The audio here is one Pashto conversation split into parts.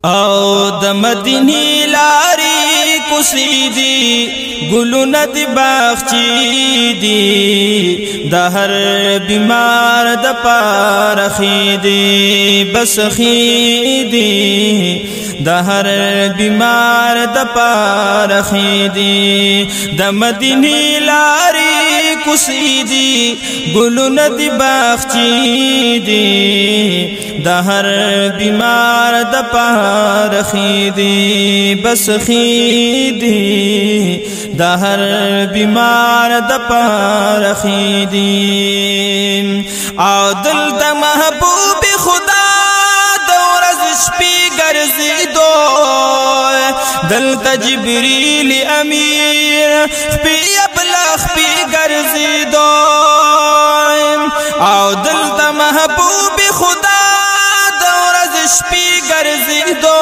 او د مدینی لاری کوسی دی گلونه دی باغچی دی د هر بیمار د پاره خیدی بس خیدی د هر بیمار د پاره خیدی د مدینی لاری کوسی دی گلونه دی باغچی دی د هر بیمار د پاره خیدی بس خیدی د هر بیمار د پاره خیدی او دل د محبوب خدا د ورځ شپې ګرځیدو دل د جبرئیل امیر خپې ابلغ خپې ګرځیدو او دل د محبوب خدا شپی گرزیدو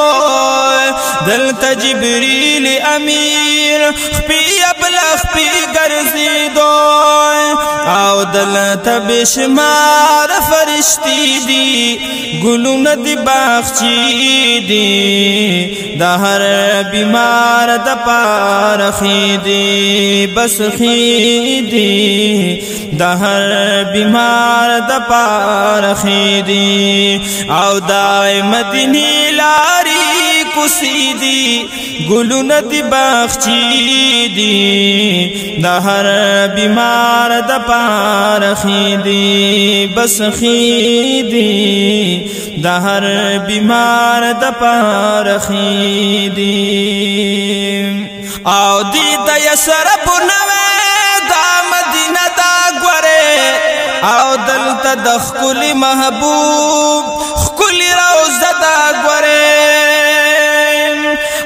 دلتا جبریل امیر خپی ابلغ خپی گرزیدو او دلتا بشمار فرشتی دی گلون دی باغچی دی دا هر بیمار دا پار خیدی بس خیدی دا هر بیمار دا پار خیدی او دای مدینی لاری کوسی دی گلونه دی باغچی دی دا هر بیمار دا پاره خیدی بس خیدی دا هر بیمار دا پاره خیدی او دی دا یسرب نوے دا مدینه دا گوره او دلتا دا خکل محبوب خکل روزه دا گوره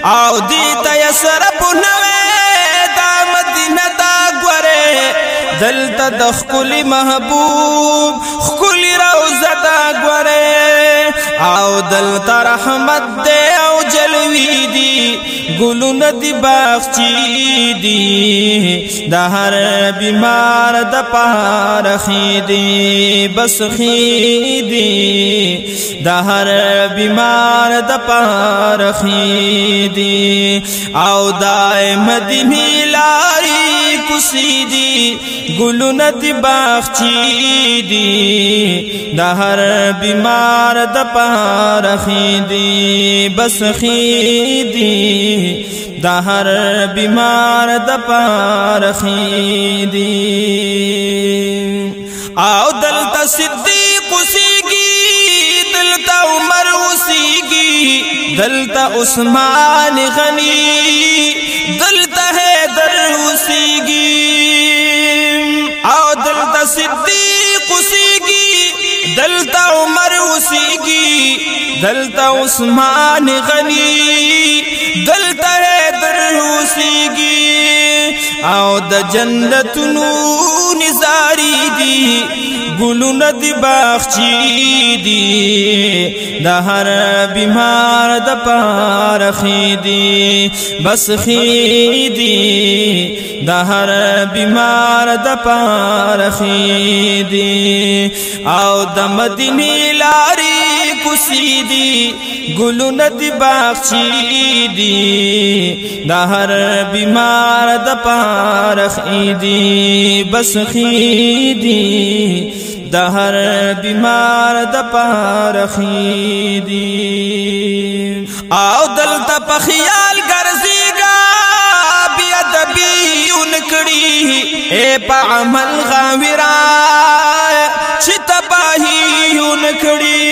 او دیتا یسرب نوے دا مدینه دا گوره دلتا دا خکل محبوب خکل روزه دا گوره او دلتا رحمت دے او جلوی دی گلون دی باغچی دی دا هر بیمار دا پاره خیدی بس خیدی دا هر بیمار دا پاره خیدی او دای مدینی لاری کوسی دی گلون دی باغچی دی دا هر بیمار دا پاره خیدی بس خیدی دا هر بیمار دا پاره خیدی او دلتا صدیق اوسیگی دلتا عمر اوسیگی دلتا عثمان غنی دلتا حیدر اوسیگی او دلتا صدیق اوسیگی دلتا عمر اوسیگی دلتا عثمان غنی دلتا حیدر اوسیگی او د جنتونو نزاری دی گلون دی باغچی دی دا هر بیمار دا پاره خیدی بس خیدی دا هر بیمار دا پاره خیدی او د مدینی لاری کوسی دی گلون دی باغچی دی دا هر بیمار دا پاره خیدی بس خیدی دا هر بیمار دا پاره خیدی او دلتا په خیال ګرځيګا بیا د بیون کړي اے په عمل غاورا چې تباہی یون کړي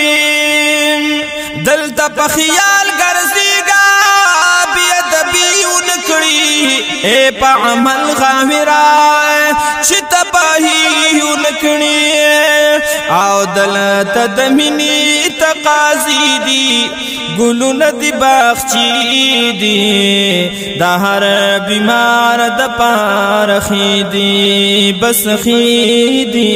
دلتا په خیال ګرځيګا بیا د بیون کړي اے په عمل غاورا چې تباہی یون کړي او دلتا د مینې تقاضی دی گلون دی باغچی دی دا هر بیمار د پاره خیدی بس خیدی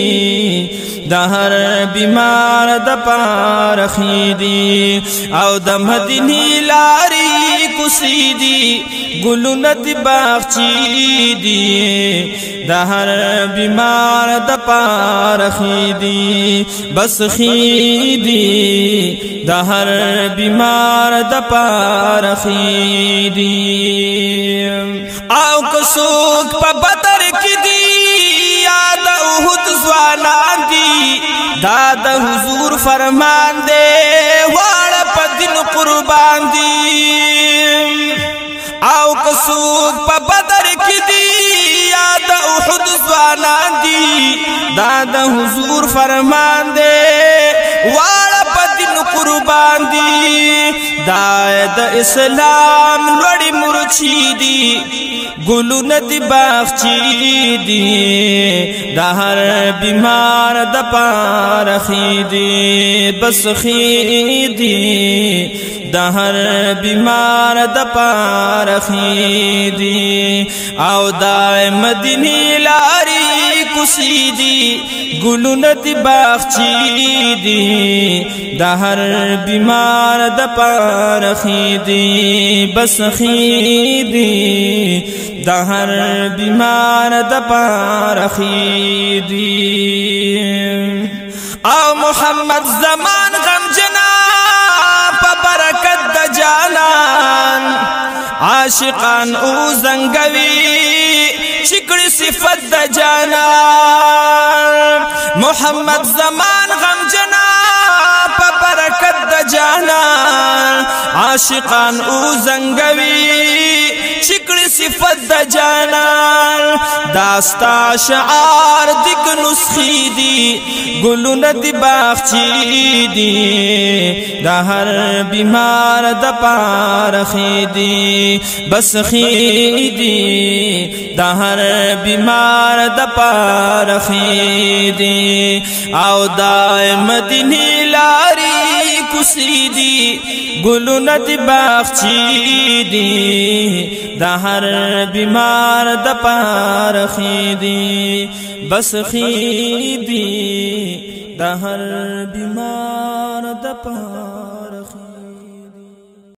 دا هر بیمار د پاره خیدی او د مدینی لاری کوسی دی گلون دی باغچی دی دا هر بیمار د پاره خیدی بس خیدی د هر بیمار د پار خیدی او کسوک په بدر کې دی یا د احد ځوانان دي دا د حضور فرمان دی واړه په دین قربان دي او کسوک په بدر کې دی یا د احد ځوانان دي دا د حضور فرمان دی واړه په دین قربان دي دا د اسلام لوړی مرچی دي ګلونه دی باغچی دي د هر بیمار د پار خیدی بس خیدی د هر بیمار د پار خیدی او د مدینی لاری کوسیدی ګلونه دی باغچی دي د هر بیمار د پار خیدی بس خیدی د هر بیمار د پار خیدی او محمد زمان غم جنا په برکت د جانان عاشقان او زنګوي شکړی صفت د جانان محمد زمان غم جنا په برکت د جانان عاشقان او زنګوي شکړی صفت د جانان داستا شعار دک نسخی دی ګلونه دی باغچی دی د هر بیمار د پار خیدی بس خیدی د هر بیمار د پار خیدی او د مدینی لاری کوسیدی ګلونه دی باغچی دی د هر بیمار د پار خیدی بس خیدی د هر بیمار د پار